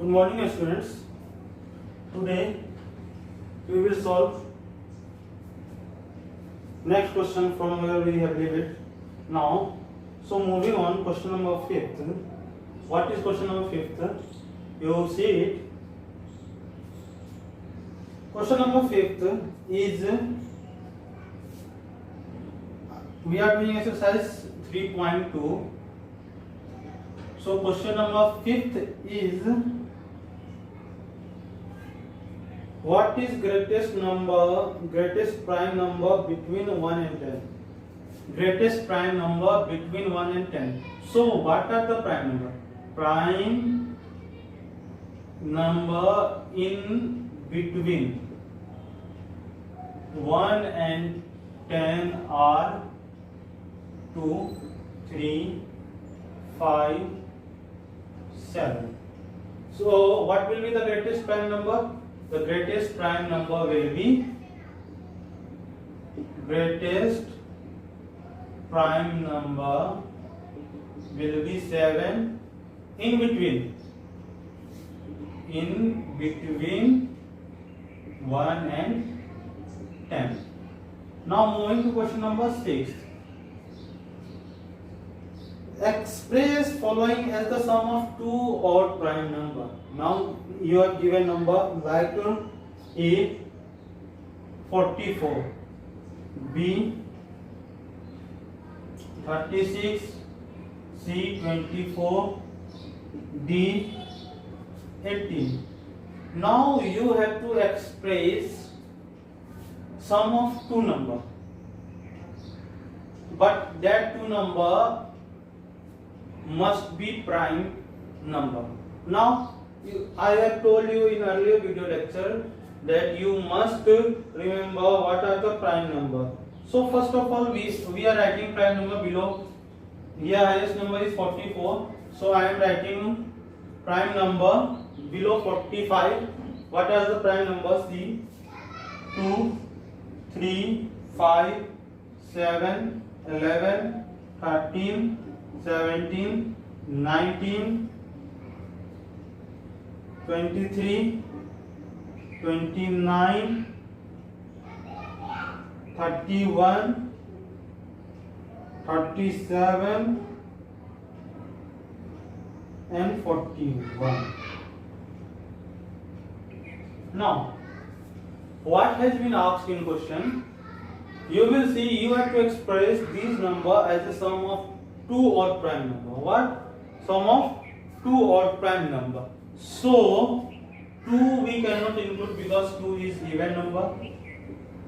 Good morning, students. Today we will solve next question from where we have leave it. Now, so moving on, question number 5th. What is question number 5th? You see it. Question number 5th is we are doing exercise 3.2. So question number 5th is what is greatest prime number between 1 and 10? Greatest prime number between 1 and 10. So what are the prime number? Prime number in between 1 and 10 are 2, 3, 5, 7. So what will be the greatest prime number? The greatest prime number will be seven in between 1 and 10. Now moving to question number 6. Express following as the sum of two odd prime number. Now you are given number like A 44, B 36, C 24, D 18. Now you have to express sum of two number, but that two number must be prime number. Now I have told you in earlier video lecture that you must remember what are the prime number. So first of all we are writing prime number below. Here highest number is 44. So I am writing prime number below 45. What are the prime numbers? See, 2, 3, 5, 7, 11, 13, 17, 19, 23, 29, 31, 37 and 41. Now, what has been asked in question? You will see you have to express these number as the sum of two odd prime number. What? Sum of two odd prime number. So 2 we cannot include because 2 is even number.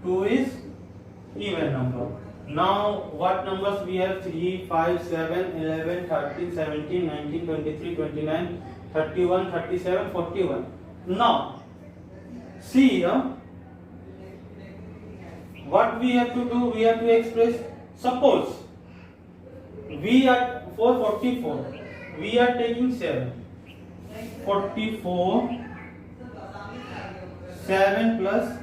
2 is even number. Now what numbers we have? 3, 5, 7, 11, 13, 17, 19, 23, 29, 31, 37, 41. Now see here, what we have to do? We have to express, suppose we are for 44 we are taking 7. 44 7 plus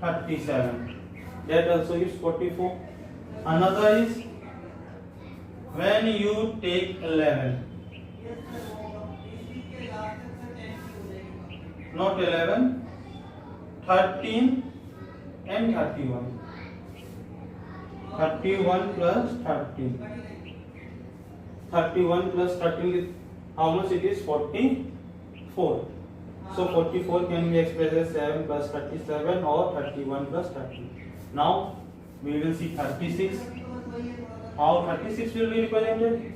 37, that also is 44. Another is when you take 11, not 11, 13 and 31. 31 plus 13. 31 plus 13 is how much? It is 44. So 44 can be expressed as 7 plus 37 or 31 plus 13. Now we will see 36. How 36 will be represented?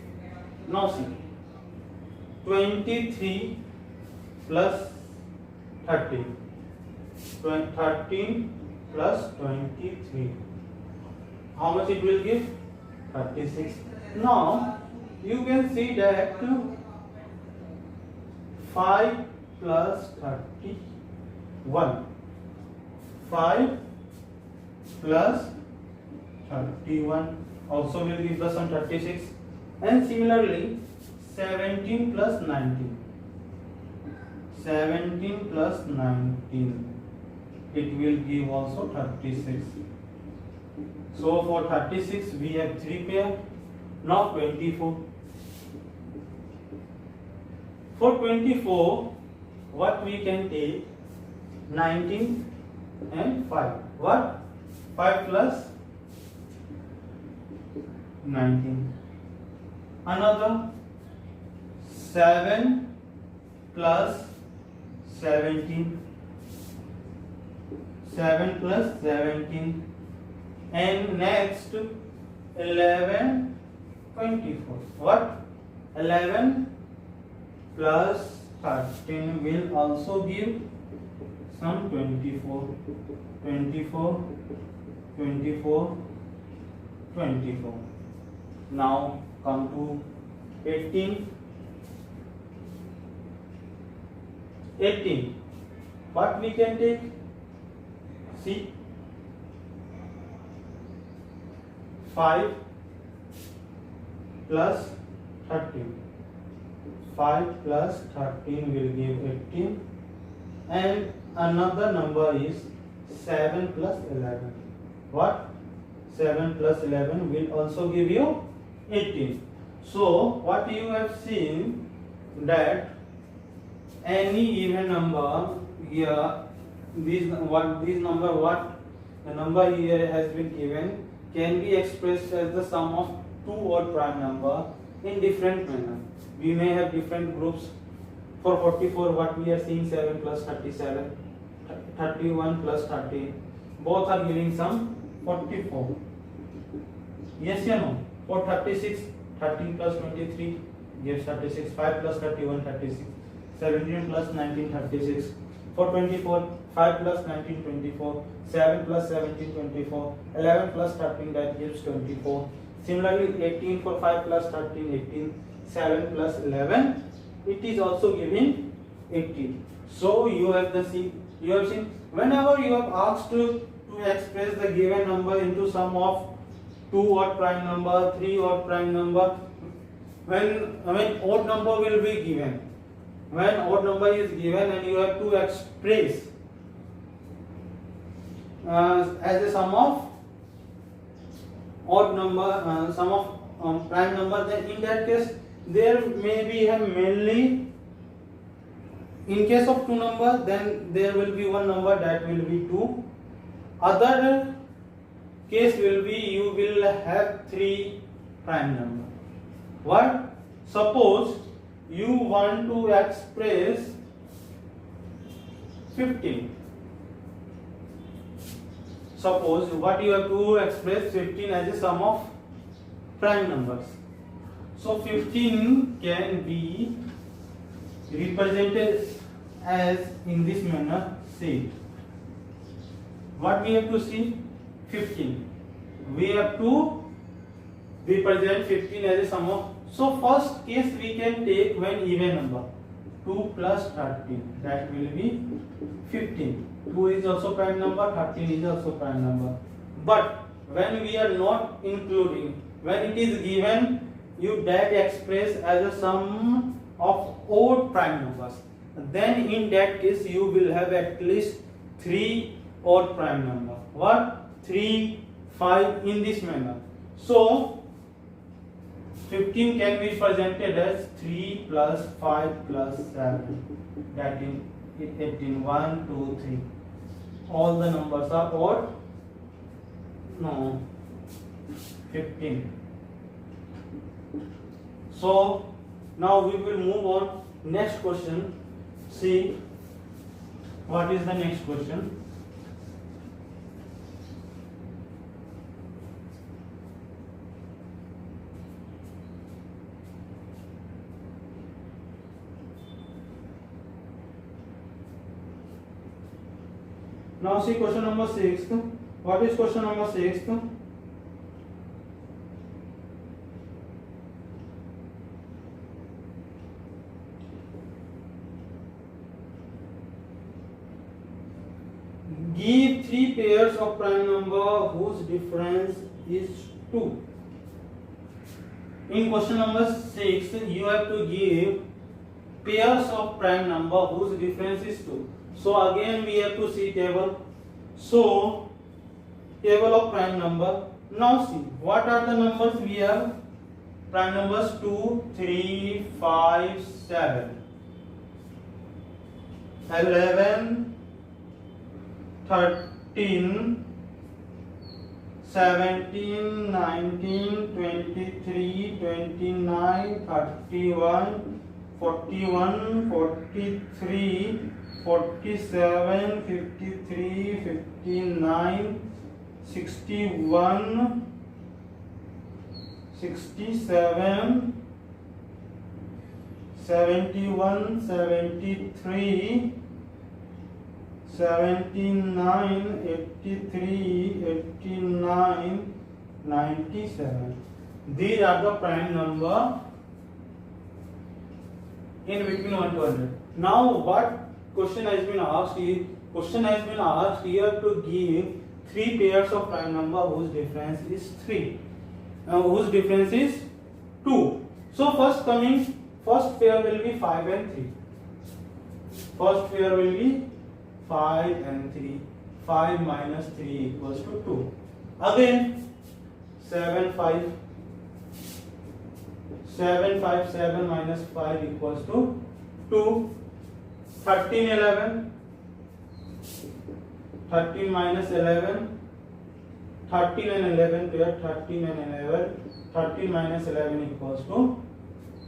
Now see, 23 plus 30. 13 plus 23. How much it will give? 36. Now you can see that 5 plus 31. 5 plus 31 also will give the sum 36. And similarly 17 plus 19. 17 plus 19. It will give also 36. So for 36 we have 3 pair. Now 24. For 24 what we can take 19 and 5. What? 5 plus 19. Another 7 plus 17. 7 plus 17. And next 11, 24. What? 11 plus 13 will also give some 24. 24, 24, 24. Now come to 18. 18. What we can take? See, 5 plus 13. 5 plus 13 will give 18, and another number is 7 plus 11. What? 7 plus 11 will also give you 18. So what you have seen, that any even number here, the number here has been given, can be expressed as the sum of two odd prime number in different manner. We may have different groups. For 44, what we are seeing, 7 plus 37, 31 plus 30, both are giving sum 44. Yes or no? For 36, 13 plus 23 gives 36. 5 plus 31, 36. 17 plus 19, 36. For 24, 5 plus 19, 24. 7 plus 17, 24. 11 plus 13, that gives 24. Similarly, 18 for 5 plus 13, 18. 7 plus 11, it is also giving 18. So you have seen whenever you have asked to express the given number into sum of two odd prime number, three odd prime number, when odd number will be given, when odd number is given and you have to express as a sum of odd number, sum of prime number, then in that case there may be mainly, in case of two number, then there will be one number, that will be 2. Other case will be you will have 3 prime number. What? Suppose you want to express 15. Suppose what you have to express 15 as a sum of prime numbers. So 15 can be represented as in this manner. See, what we have to see? 15. We have to represent 15 as a sum of. So first case we can take when even number. 2 plus 13, that will be 15. 2 is also prime number, 13 is also prime number. But when we are not including, when it is given, you that express as a sum of odd prime numbers, then in that case you will have at least 3 odd prime number. What? 3, 5, in this manner. So 15 can be presented as 3 plus 5 plus 7, that is 18. 1, 2, 3. All the numbers are odd. No, 15. So now we will move on. Next question. See what is the next question. Now see question number 6. What is question number 6? Give 3 pairs of prime number whose difference is 2. In question number 6, you have to give pairs of prime number whose difference is 2. So again we have to see table. So table of prime number. Now see what are the numbers we have. Prime numbers 2, 3, 5, 7. 11, 13, 17, 19, 23, 29, 31, 41, 43, 47, 53, 59, 61, 67, 71, 73, 79, 83, 89, 97. These are the prime number in between 1 to 100. Now what question has been asked is, here to give 3 pairs of prime number whose difference is 3. Whose difference is 2. So first pair will be 5 and 3. First pair will be 5 and 3. 5 minus 3 equals to 2. Again 7, 5. 7 minus 5 equals to 2. 13, 11. 13 minus 11. 13 and 11 pair. 13 and 11. 13 minus 11 equals to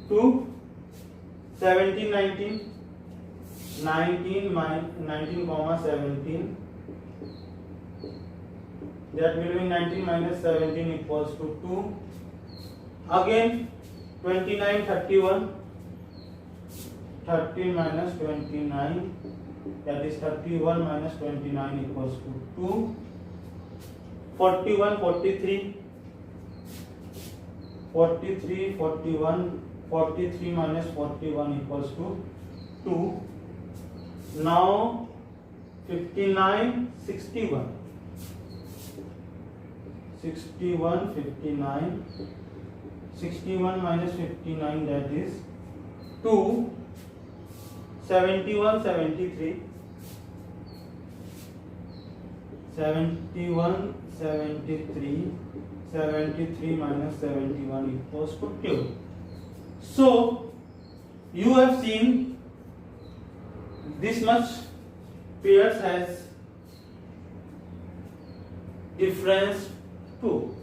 2. 17, 19. 19 comma 17, that will be 19 minus 17 equals to 2. Again 29, 31. 13 minus 29, that is 31 minus 29 equals to 2. 41, 43. 43, 41. 43 minus 41 equals to 2. Now 59, 61. 61, 59. 61 minus 59, that is 2. 71, 73. 71, 73. 73 minus 71 equals to 2. So you have seen this much pairs has difference 2.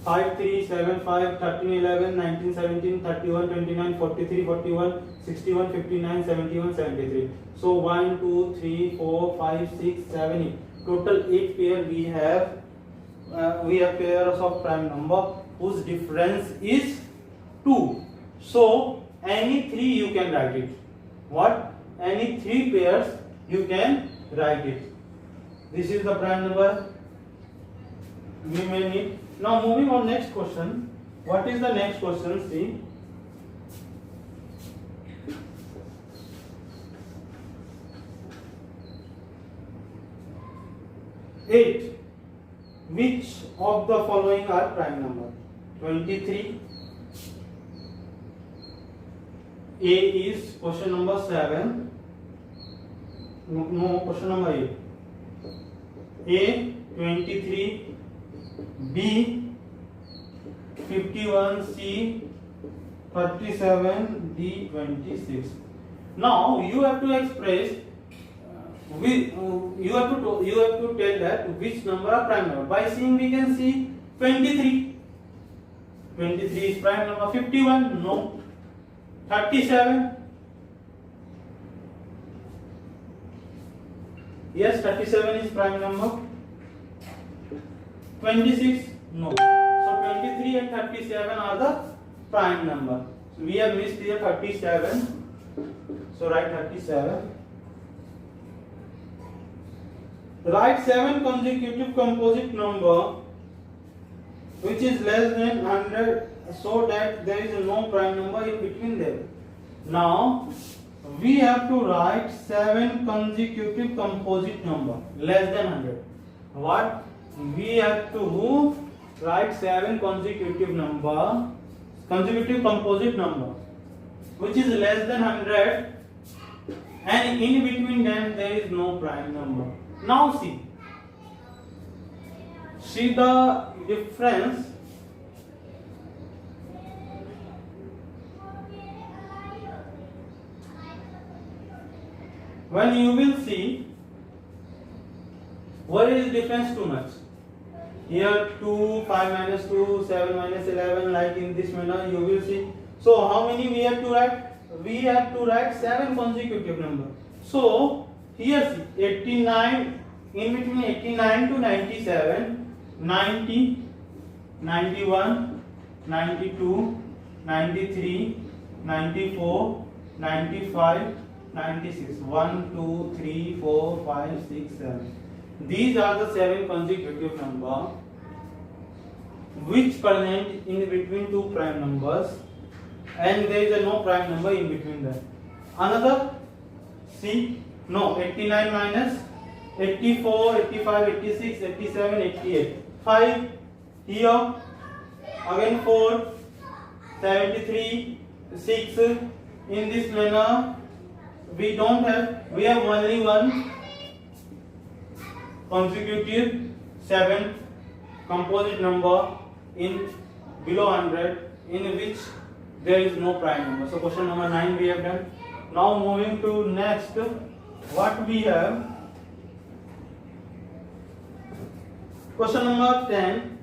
5, 3, 7, 5, 13, 11, 19, 17, 31, 29, 43, 41, 61, 59, 71, 73. So 1, 2, 3, 4, 5, 6, 7, 8. Total 8 pair we have pairs of prime number whose difference is 2. So any 3 you can write it. What? Any 3 pairs you can write it. This is the prime number we may need. Now moving on next question. What is the next question? See. Eight. Which of the following are prime number? 23. A is question number 7. No, question number 8. A 23, B 51, C 37, D 26. Now you have to express. You have to tell that which number are prime number. By seeing we can see 23. 23 is prime number. 51, no. 37. Yes, 37 is prime number. 26, no. So 23 and 37 are the prime number. So we have missed here 37. So write 37. Write 7 consecutive composite number which is less than 100 so that there is no prime number in between them. Now we have to write 7 consecutive composite number less than 100. What? We have to write 7 consecutive composite number which is less than 100 and in between them there is no prime number. Now see the difference. when you will see what is difference too much. Here 2, 5 minus 2, 7 minus 11, like in this manner you will see. So how many we have to write? We have to write 7 consecutive numbers. So here see 89, in between 89 to 97, 90, 91, 92, 93, 94, 95, 96. 1, 2, 3, 4, 5, 6, 7. These are the 7 consecutive numbers which present in between two prime numbers, and there is no prime number in between them. Another, see, no, 89 minus 84, 85, 86, 87, 88. 5 here, again 4, 73, 6. In this manner, we have only one consecutive 7 composite number in below 100 in which there is no prime number. So question number 9 we have done. Now moving to next, what we have, question number 10.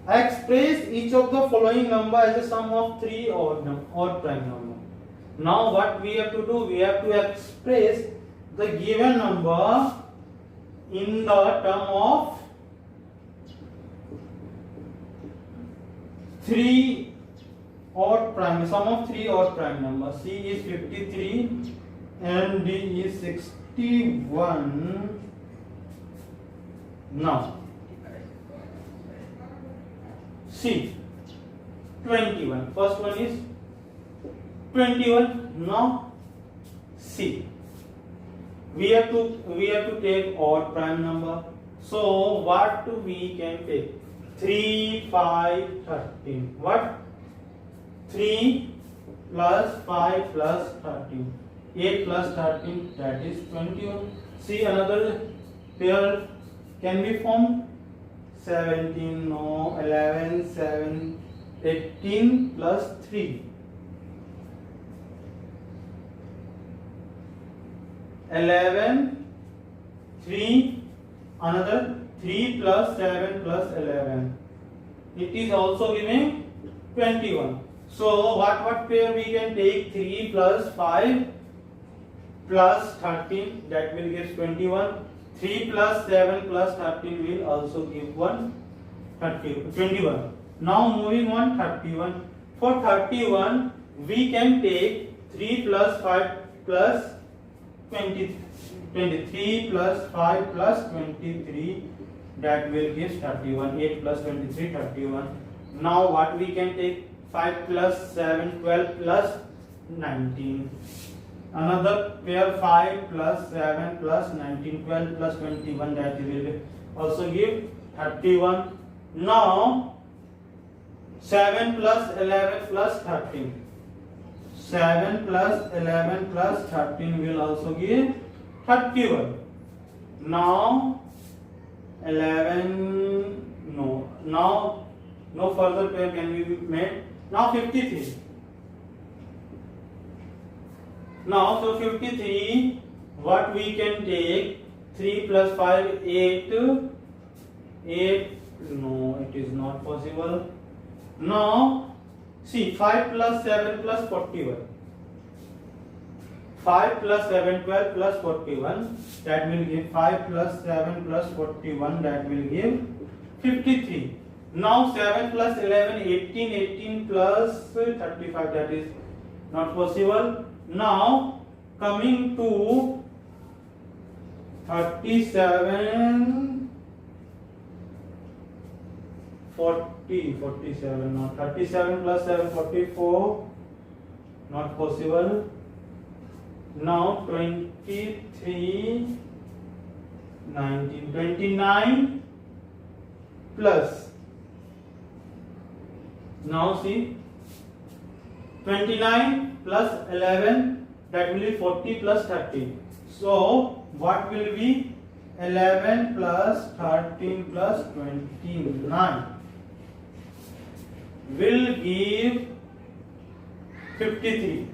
Express each of the following number as a sum of 3 odd prime number. Now what we have to do, we have to express the given number in the term of 3 odd prime, sum of 3 odd prime numbers. C is 53 and D is 61. Now C 21. First one is 21. Now C, we have to take odd prime number. So what we can take? 3, 5, 13. What? 3 plus 5 plus 13. 8 plus 13, that is 21. See, another pair can be formed. 17, no, 11, 7, 18 plus 3. 11, 3, another 3 plus 7 plus 11. It is also giving 21. So what pair we can take? 3 plus 5 plus 13, that will give 21. 3 plus 7 plus 13 will also give 21. Now moving on, 31. For 31, we can take 3 plus 5 plus 23 plus 5 plus 23, that will give 31. 8 plus 23, 31. Now what we can take? 5 plus 7, 12 plus 19. Another pair, 5 plus 7 plus 19, 12 plus 21, that will also give 31. Now 7 plus 11 plus 13. 7 plus 11 plus 13 will also give 31. Now 11, no. Now no further pair can be made. Now 53. Now so 53, what we can take? 3 plus 5, 8. 8, no, it is not possible. Now see, 5 plus 7 plus 41. 5 plus 7, 12 plus 41, that will give 5 plus 7 plus 41, that will give 53. Now 7 plus 11, 18, 18 plus 35, that is not possible. Now coming to 37, 47, not 37 plus 7, 44, not possible. Now 23, 19, 29 plus, now see, 29 plus 11, that will be 40 plus 30. So what will be 11 plus 13 plus 29 will give 53.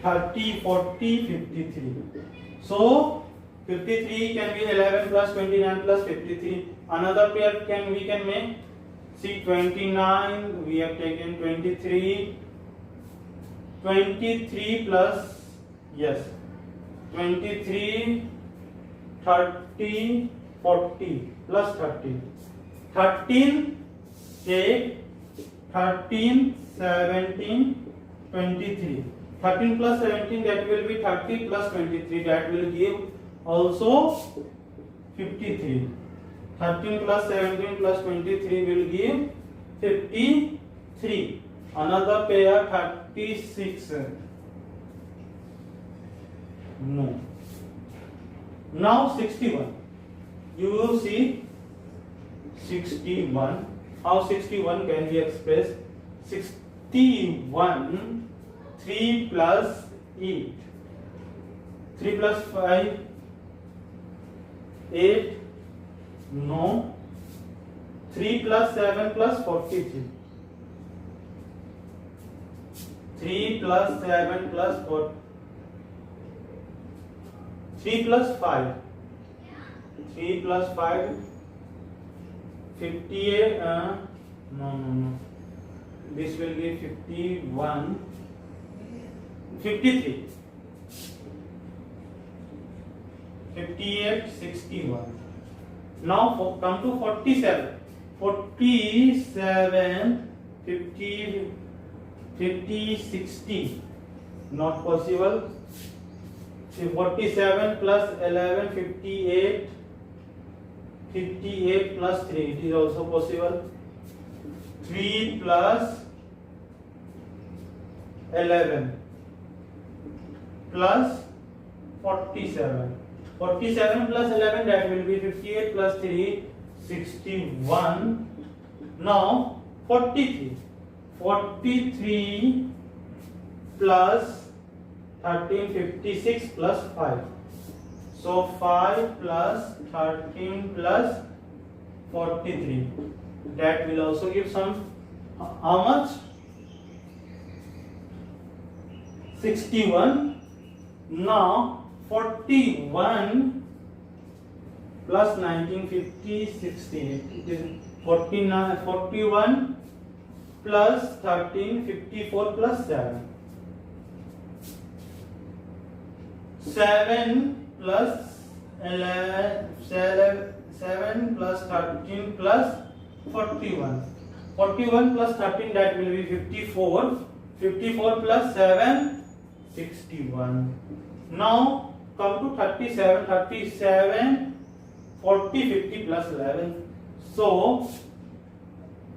30, 40, 53. So 53 can be 11 plus 29 plus 53. Another pair we can make. See, 29 we have taken 23. 23 plus, yes, 23, 30, 40 plus 30. 13, take 13, 17, 23. 13 plus 17, that will be 30 plus 23, that will give also 53. 13 plus 17 plus 23 will give 53. Another pair 36. No. Now 61. You will see 61. How 61 can be expressed? 61, 3 plus 8. 3 plus 5, 8. No. 3 plus 7 plus 43. 3 plus 7 plus 4. 3 plus 5. 3 plus 5. 58. No. This will be 51. 53. 58, 61. Now come to 47. 47, 50, 50, 60. Not possible. 47 plus 11, 58. 58 plus 3. It is also possible. 3 plus 11 plus 47. 47 plus 11, that will be 58 plus 3, 61. Now 43. 43 plus 13, 56 plus 5. So 5 plus 13 plus 43. That will also give some, how much? 61. Now 41 plus 19, 50, 60. It is 49, 41 plus 13, 54 plus 7. 7 plus 11, 7 plus 13 plus 41. 41 plus 13, that will be 54. 54 plus 7, 61. Now come to 37. 37, 40, 50 plus 11. So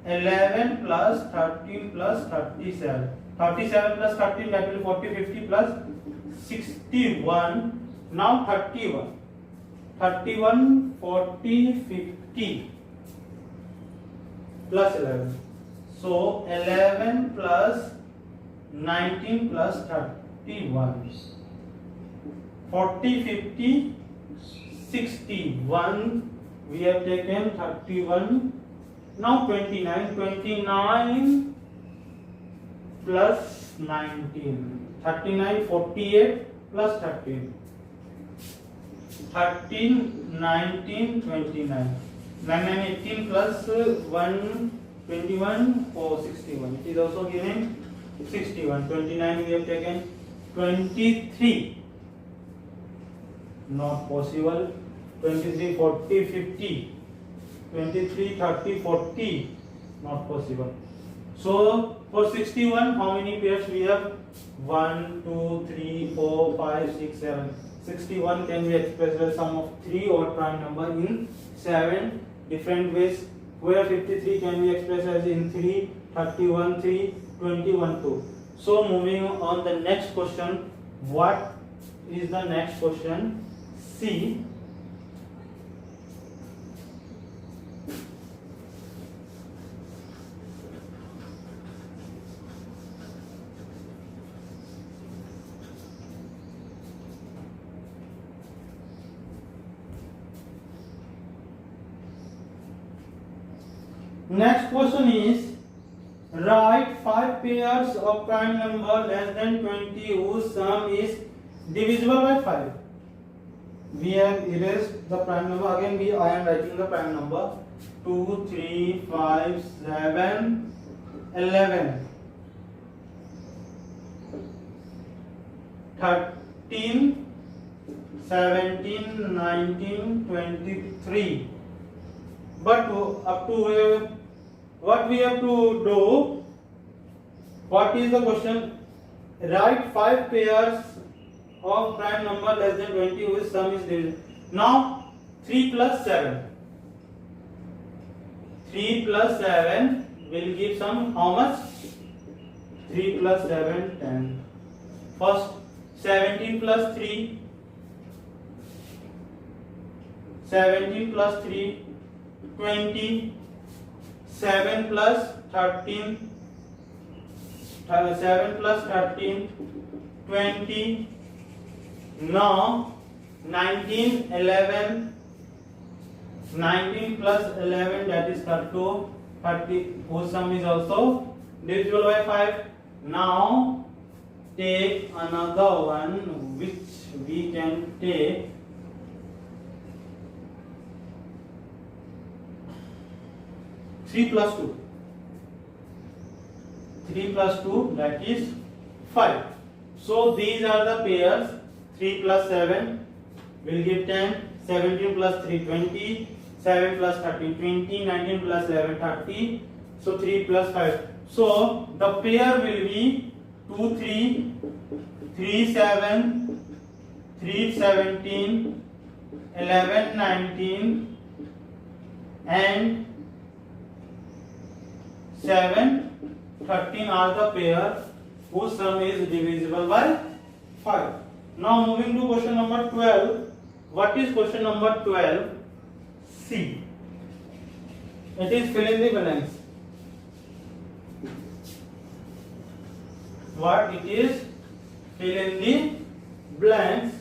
11 plus 13 plus 37. 37 plus 13, that will be 40, 50 plus 61. Now 31. 31, 40, 50 plus 11. So 11 plus 19 plus 31. 40, 50, 61. We have taken 31. Now 29. 29 plus 19. 39, 48 plus 13. 13, 19, 29. 9, 18 plus 1, 21, 4, 61. It is also given 61. 29 we have taken. 23. Not possible. 23, 40, 50. 23, 30, 40. Not possible. So for 61, how many pairs we have? 1, 2, 3, 4, 5, 6, 7. 61 can be expressed as sum of 3 odd prime number in 7 different ways. Where 53 can be expressed as in 3, 31, 3, 21, 2. So moving on the next question. What is the next question? C. Next question is write 5 pairs of prime number less than 20 whose sum is divisible by 5. We have erased the prime number. Again I am writing the prime number. 2, 3, 5, 7, 11, 13, 17, 19, 23. But up to what we have to do? What is the question? Write 5 pairs of prime number less than 20 whose sum is divisible. Now 3 plus 7. 3 plus 7 will give sum how much? 3 plus 7, 10. First 17 plus 3. 17 plus 3, 20. 7 plus 13. 7 plus 13, 20. Now 19, 11. 19 plus 11, that is 30. 30 whose sum is also divisible by 5. Now take another one which we can take. 3 plus 2. 3 plus 2, that is 5. So these are the pairs. 3 plus 7 will give 10. 17 plus 3, 20. 7 plus 13, 20. 19 plus 11, 30. So 3 plus 5. So the pair will be 2, 3, 3, 7, 3, 17, 11, 19, and 7, 13 are the pair whose sum is divisible by 5. Now moving to question number 12. What is question number 12? C. It is fill in the blanks. What it is? Fill in the blanks.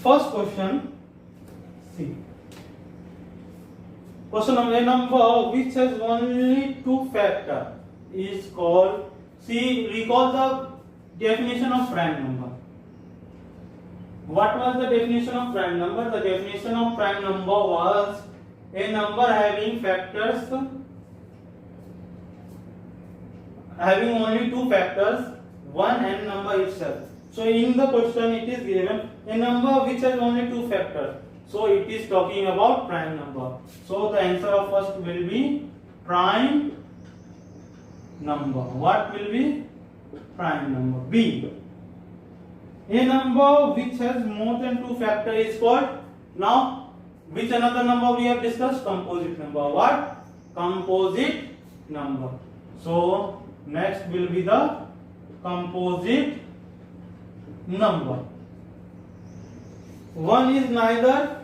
First question, C. Question number, a number which has only 2 factors is called, see, recall the definition of prime number. What was the definition of prime number? The definition of prime number was a number having factors, having only 2 factors, one and number itself. So in the question it is given a number which has only 2 factors. So it is talking about prime number. So the answer of first will be prime number. What will be? Prime number. B. A number which has more than 2 factors is called, now which another number we have discussed? Composite number. What? Composite number. So next will be the composite number. One is neither.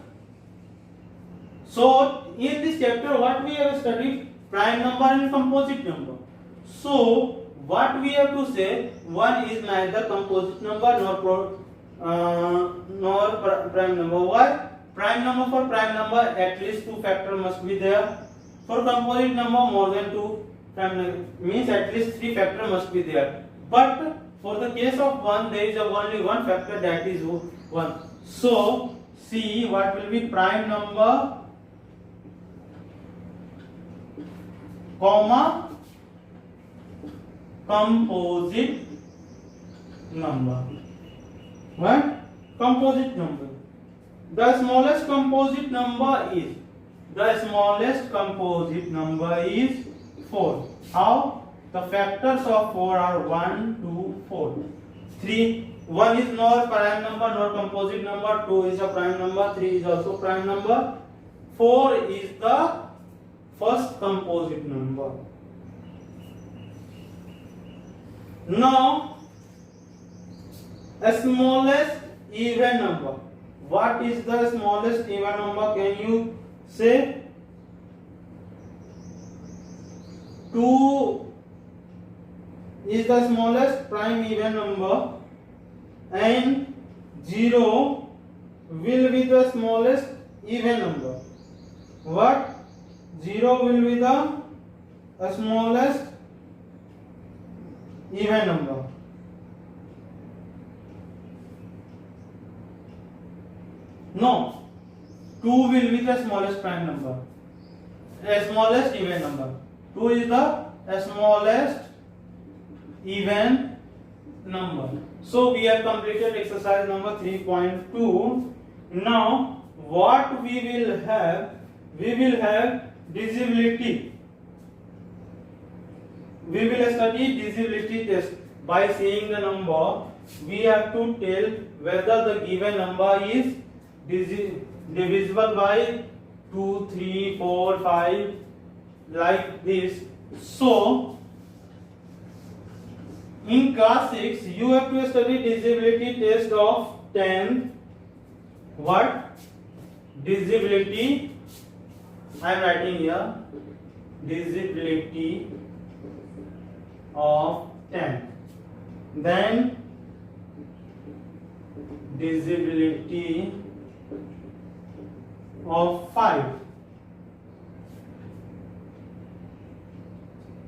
So in this chapter what we have studied? Prime number and composite number. So what we have to say? One is neither composite number nor prime number. Why? Prime number, for prime number at least 2 factors must be there. For composite number more than 2 prime number, means at least 3 factors must be there. But for the case of one, there is only 1 factor, that is 1. So C, what will be? Prime number, comma, composite number. What? Composite number. The smallest composite number is 4. How? The factors of 4 are 1, 2, 4. 3. 1 is nor prime number nor composite number. 2 is a prime number. 3 is also prime number. 4 is the first composite number. Now, a smallest even number. What is the smallest even number? Can you say? 2 is the smallest prime even number, and 0 will be the smallest even number. What? 0 will be the smallest even number. No, 2 will be the smallest prime number, smallest even number. 2 is the smallest even number. So we have completed exercise number 3.2. Now what we will have? We will have divisibility. We will study divisibility test. By seeing the number, we have to tell whether the given number is divisible by 2, 3, 4, 5, like this. So in class 6 you have to study divisibility test of 10. What? Divisibility, I am writing here, divisibility of 10. Then divisibility of 5.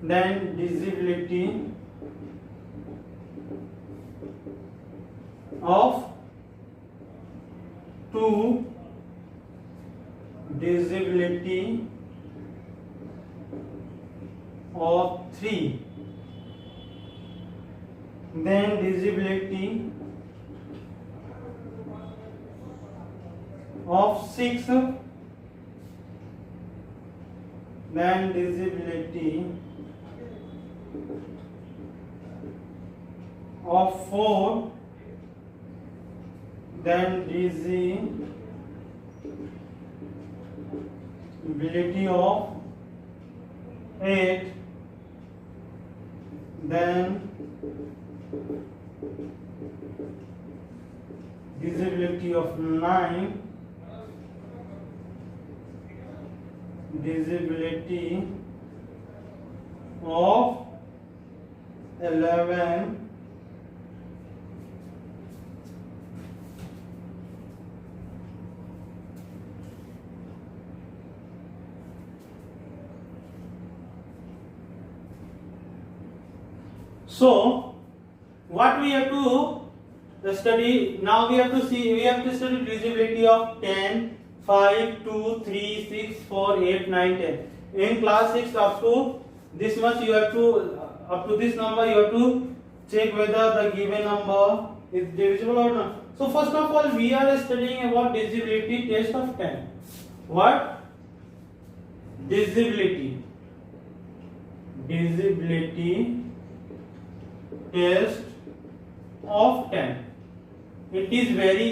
Then divisibility of 2, divisibility of 3, then divisibility of 6, then divisibility of 4, then divisibility of 8, then divisibility of 9, divisibility of 11, so what we have to study now, we have to study divisibility of 10, 5, 2, 3, 6, 4, 8, 9, 10. In class 6 up to this much you have to, up to this number you have to check whether the given number is divisible or not. So first of all we are studying about divisibility test of 10. What? Divisibility test of 10. It is very